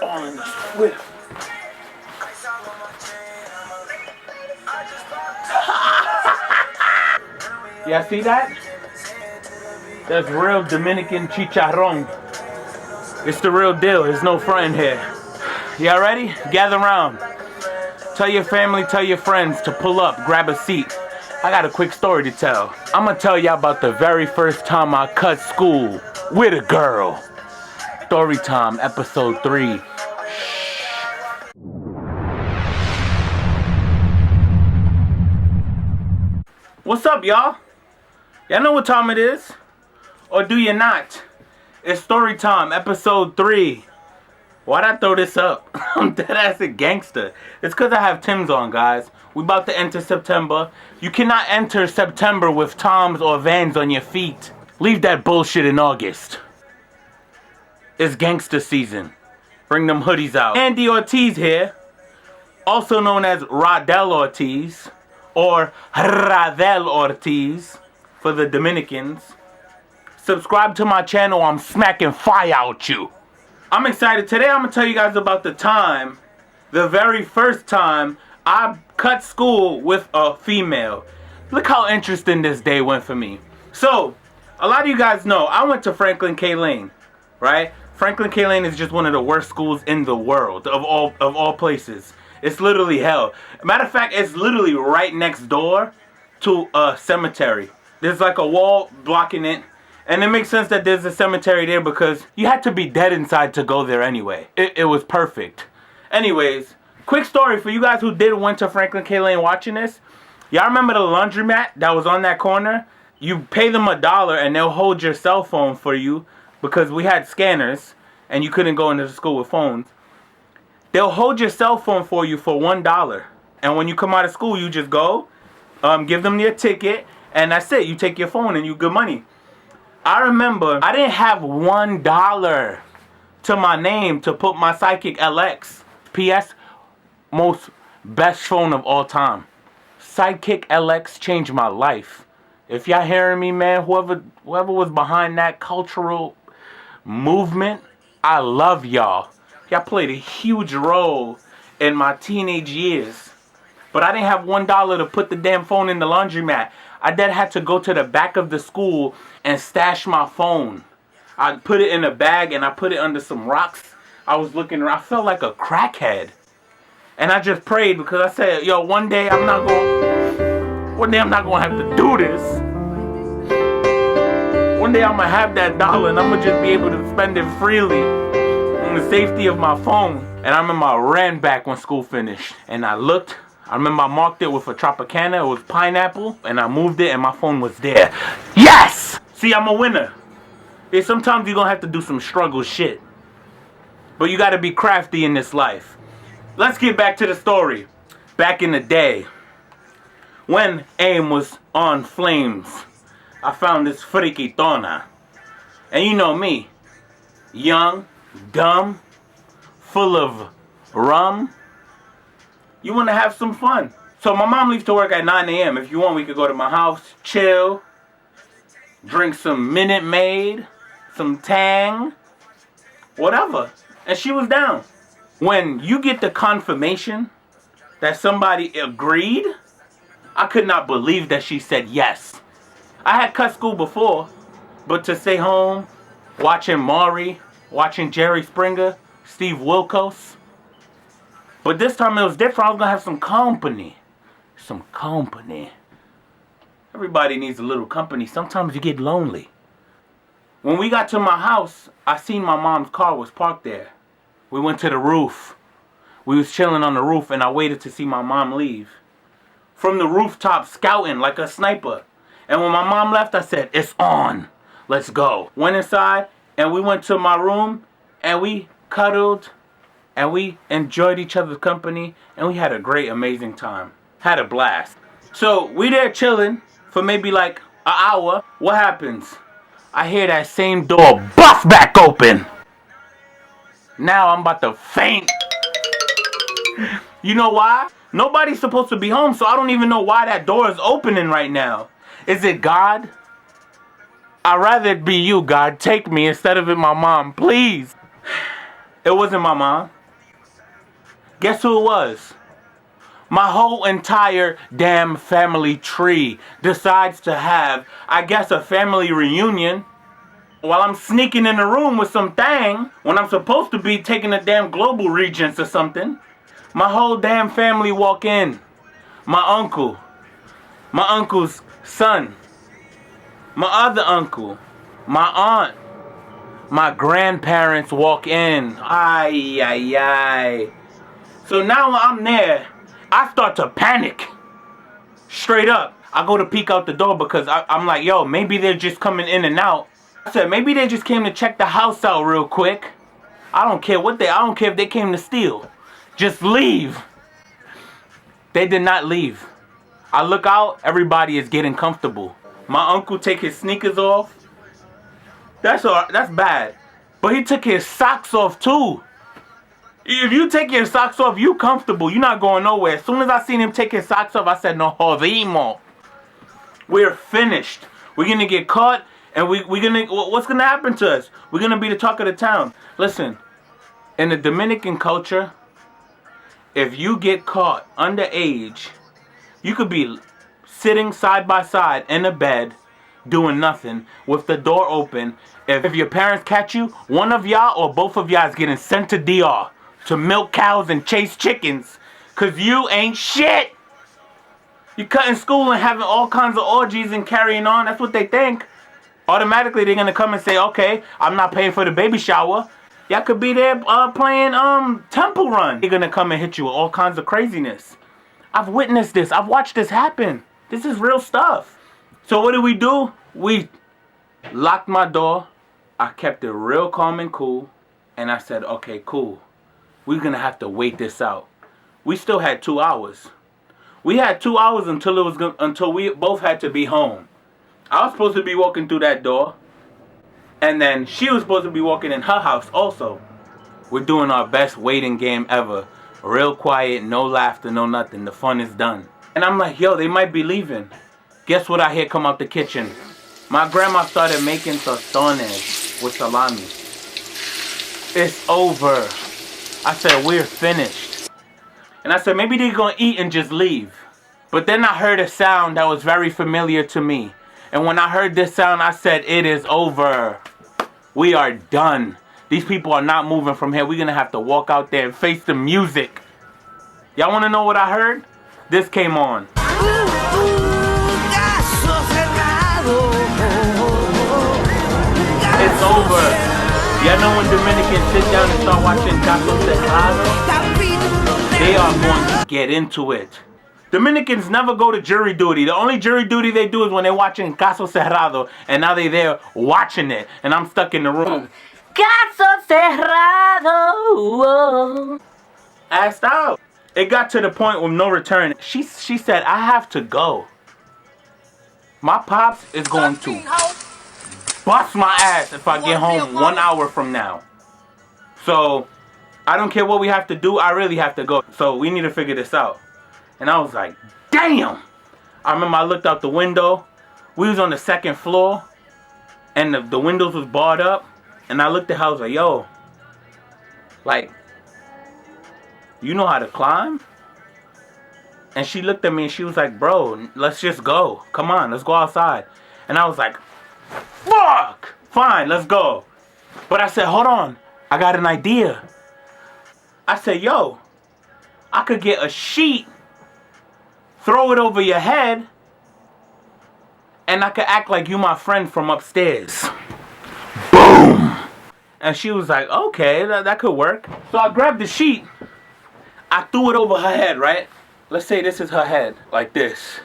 All in the Swift. Yeah, see that? That's real Dominican chicharrón. It's the real deal. There's no fronting here. Y'all ready? Gather around. Tell your family, tell your friends to pull up, grab a seat. I got a quick story to tell. I'm gonna tell y'all about the very first time I cut school with a girl. Story time, episode 3. What's up, y'all? Y'all know what time it is? Or do you not? It's story time, episode 3. Why'd I throw this up? I'm dead ass a gangster. It's because I have Tim's on, guys. We about to enter September. You cannot enter September with Toms or Vans on your feet. Leave that bullshit in August. It's gangster season. Bring them hoodies out. Andy Ortiz here, also known as Radel Ortiz, or Radel Ortiz for the Dominicans. Subscribe to my channel. I'm smacking fire out you. I'm excited. Today I'm going to tell you guys about the very first time I cut school with a female. Look how interesting this day went for me. So, a lot of you guys know I went to Franklin K. Lane, right? Franklin K. Lane is just one of the worst schools in the world, of all places. It's literally hell. Matter of fact, it's literally right next door to a cemetery. There's like a wall blocking it. And it makes sense that there's a cemetery there because you had to be dead inside to go there anyway. It was perfect. Anyways, quick story for you guys who went to Franklin K. Lane watching this. Y'all remember the laundromat that was on that corner? You pay them $1 and they'll hold your cell phone for you because we had scanners and you couldn't go into the school with phones. They'll hold your cell phone for you for $1. And when you come out of school, you just go, give them your ticket, and that's it. You take your phone and you good money. I remember I didn't have $1 to my name to put my Sidekick LX. P.S. Most best phone of all time. Sidekick LX changed my life. If y'all hearing me, man, whoever was behind that cultural movement, I love y'all. Y'all played a huge role in my teenage years. But I didn't have $1 to put the damn phone in the laundromat. I then had to go to the back of the school and stash my phone. I put it in a bag and I put it under some rocks. I was looking around. I felt like a crackhead. And I just prayed because I said, yo, one day I'm not going to have to do this. One day I'm going to have that dollar and I'm going to just be able to spend it freely in the safety of my phone. And I remember I ran back when school finished. And I looked. I remember I marked it with a Tropicana. It was pineapple. And I moved it and my phone was there. Yes! See, I'm a winner. Yeah, sometimes you're going to have to do some struggle shit. But you got to be crafty in this life. Let's get back to the story. Back in the day, when AIM was on flames, I found this friquitona. And you know me. Young, dumb, full of rum. You want to have some fun. So my mom leaves to work at 9 a.m. If you want, we could go to my house, chill, drink some Minute Maid, some Tang, whatever. And she was down. When you get the confirmation that somebody agreed, I could not believe that she said yes. I had cut school before, but to stay home, watching Maury, watching Jerry Springer, Steve Wilkos. But this time it was different. I was going to have some company. Some company. Everybody needs a little company. Sometimes you get lonely. When we got to my house, I seen my mom's car was parked there. We went to the roof. We was chilling on the roof and I waited to see my mom leave. From the rooftop scouting like a sniper. And when my mom left, I said, it's on. Let's go. Went inside and we went to my room and we cuddled. And we enjoyed each other's company. And we had a great, amazing time. Had a blast. So we there chilling for maybe like an hour. What happens? I hear that same door bust back open. Now I'm about to faint. You know why? Nobody's supposed to be home, so I don't even know why that door is opening right now. Is it God? I'd rather it be you, God. Take me instead of it my mom, please. It wasn't my mom. Guess who it was? My whole entire damn family tree decides to have, I guess, a family reunion while I'm sneaking in the room with some thing when I'm supposed to be taking a damn global regents or something. My whole damn family walk in. My uncle, my uncle's son, my other uncle, my aunt, my grandparents walk in. Ay, ay, ay. So now I'm there. I start to panic. Straight up. I go to peek out the door because I'm like, yo, maybe they're just coming in and out. I said, maybe they just came to check the house out real quick. I don't care if they came to steal. Just leave. They did not leave. I look out, everybody is getting comfortable. My uncle take his sneakers off. That's bad. But he took his socks off too. If you take your socks off, you comfortable. You're not going nowhere. As soon as I seen him take his socks off, I said, no jodimos. We're finished. We're going to get caught, and what's going to happen to us? We're going to be the talk of the town. Listen, in the Dominican culture, if you get caught underage, you could be sitting side by side in a bed, doing nothing, with the door open. If your parents catch you, one of y'all or both of y'all is getting sent to DR. To milk cows and chase chickens. Cause you ain't shit. You cutting school and having all kinds of orgies and carrying on. That's what they think. Automatically they're gonna come and say, okay, I'm not paying for the baby shower. Y'all could be there playing Temple Run. They're gonna come and hit you with all kinds of craziness. I've witnessed this. I've watched this happen. This is real stuff. So what do? We locked my door. I kept it real calm and cool. And I said, okay, cool. We're going to have to wait this out. We still had 2 hours. We had 2 hours until we both had to be home. I was supposed to be walking through that door. And then she was supposed to be walking in her house also. We're doing our best waiting game ever. Real quiet, no laughter, no nothing. The fun is done. And I'm like, yo, they might be leaving. Guess what I hear come out the kitchen? My grandma started making tostones with salami. It's over. I said, we're finished. And I said, maybe they're going to eat and just leave. But then I heard a sound that was very familiar to me. And when I heard this sound, I said, it is over. We are done. These people are not moving from here. We're going to have to walk out there and face the music. Y'all want to know what I heard? This came on. It's over. Y'all know when Dominicans sit down and start watching Caso Cerrado? They are going to get into it. Dominicans never go to jury duty. The only jury duty they do is when they're watching Caso Cerrado. And now they're there watching it. And I'm stuck in the room. Caso Cerrado. Asked out. It got to the point with no return. She said, I have to go. My pops is going to bust my ass if I get home 1 hour from now. So, I don't care what we have to do. I really have to go. So, we need to figure this out. And I was like, damn. I remember I looked out the window. We was on the 2nd floor. And the windows was barred up. And I looked at her. I was like, yo. Like, you know how to climb? And she looked at me and she was like, bro, let's just go. Come on, let's go outside. And I was like, fuck! Fine, let's go. But I said, hold on. I got an idea. I said, yo, I could get a sheet, throw it over your head, and I could act like you my friend from upstairs. Boom! And she was like, okay, that could work. So I grabbed the sheet. I threw it over her head, right? Let's say this is her head, like this.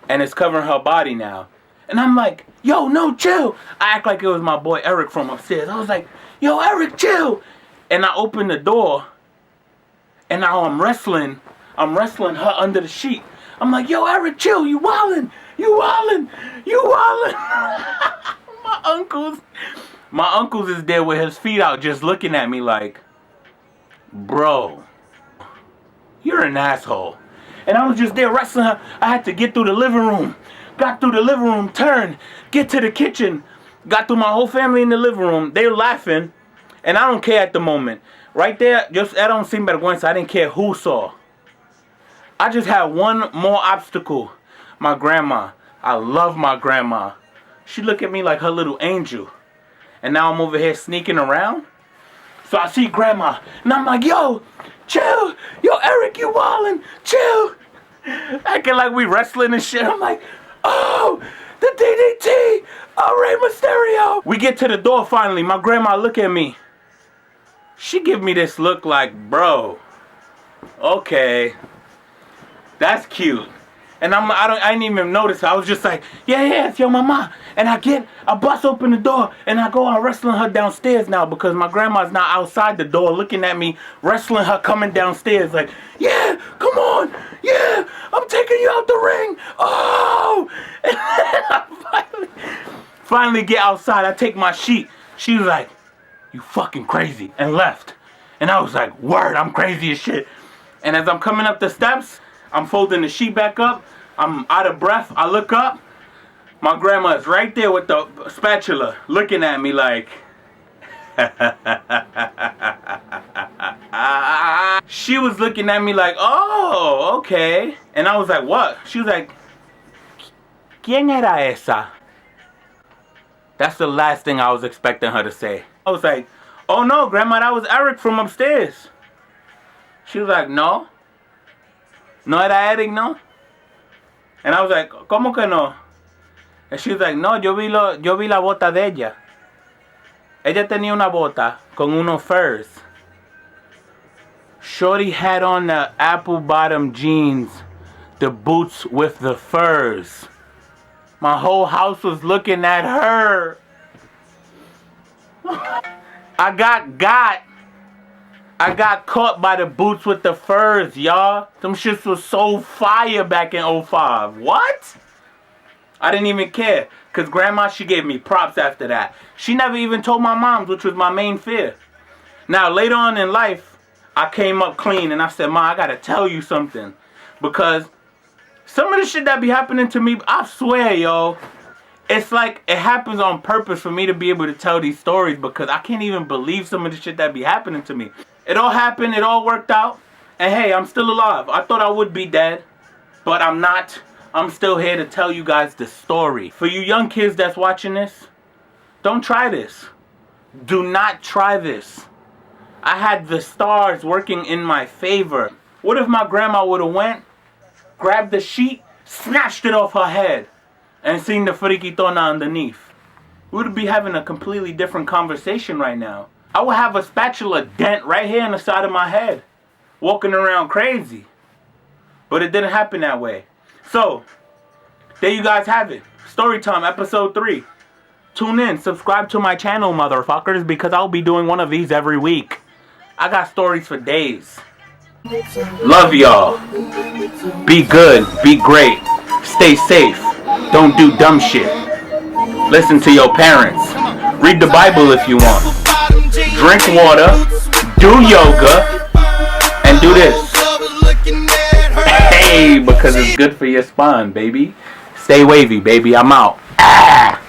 And it's covering her body now. And I'm like, yo, no, chill. I act like it was my boy Eric from upstairs. I was like, yo, Eric, chill. And I opened the door. And now I'm wrestling her under the sheet. I'm like, yo, Eric, chill. You wildin'. You wildin'. You wildin'. My uncle's is there with his feet out just looking at me like, bro, you're an asshole. And I was just there wrestling her. I had to get through the living room. Got through the living room, turned, get to the kitchen. Got through my whole family in the living room. They're laughing. And I don't care at the moment. Right there, just I don't seem vergüenza. I didn't care who saw. I just had one more obstacle. My grandma. I love my grandma. She look at me like her little angel. And now I'm over here sneaking around. So I see grandma. And I'm like, yo, chill. Yo, Eric, you wildin'. Chill. Acting like we wrestling and shit. I'm like, oh, the DDT. Oh, Rey Mysterio. We get to the door finally. My grandma look at me. She give me this look like, bro, okay, that's cute. And I didn't even notice. I was just like, yeah, it's your mama. And I bust open the door and I go on wrestling her downstairs now because my grandma's not outside the door looking at me, wrestling her coming downstairs like, yeah, come on, yeah, I'm taking you out the ring. Oh, and then I finally get outside. I take my sheet. She was like, you fucking crazy, and left. And I was like, word, I'm crazy as shit. And as I'm coming up the steps, I'm folding the sheet back up. I'm out of breath. I look up. My grandma is right there with the spatula looking at me like... She was looking at me like, oh, okay. And I was like, what? She was like, ¿Quién era esa? That's the last thing I was expecting her to say. I was like, oh no, grandma, that was Eric from upstairs. She was like, no. No era Eric, no? And I was like, ¿Cómo que no? And she was like, no, yo vi la bota de ella. Ella tenía una bota con unos furs. Shorty had on the apple bottom jeans, the boots with the furs. My whole house was looking at her. I got caught by the boots with the furs, y'all. Them shits was so fire back in 05. What? I didn't even care. Because grandma, she gave me props after that. She never even told my mom, which was my main fear. Now, later on in life, I came up clean and I said, Ma, I got to tell you something. Because some of the shit that be happening to me, I swear, yo, it's like it happens on purpose for me to be able to tell these stories because I can't even believe some of the shit that be happening to me. It all happened, it all worked out, and hey, I'm still alive. I thought I would be dead, but I'm not. I'm still here to tell you guys the story. For you young kids that's watching this, don't try this. Do not try this. I had the stars working in my favor. What if my grandma would have went, grabbed the sheet, snatched it off her head, and seen the friquitona underneath? We would be having a completely different conversation right now. I would have a spatula dent right here in the side of my head, walking around crazy. But it didn't happen that way. So, there you guys have it. Storytime, episode 3. Tune in, subscribe to my channel, motherfuckers, because I'll be doing one of these every week. I got stories for days. Love y'all. Be good, be great, stay safe, don't do dumb shit. Listen to your parents. Read the Bible if you want. Drink water, do yoga, and do this. Hey, because it's good for your spine, baby. Stay wavy, baby. I'm out. Ah.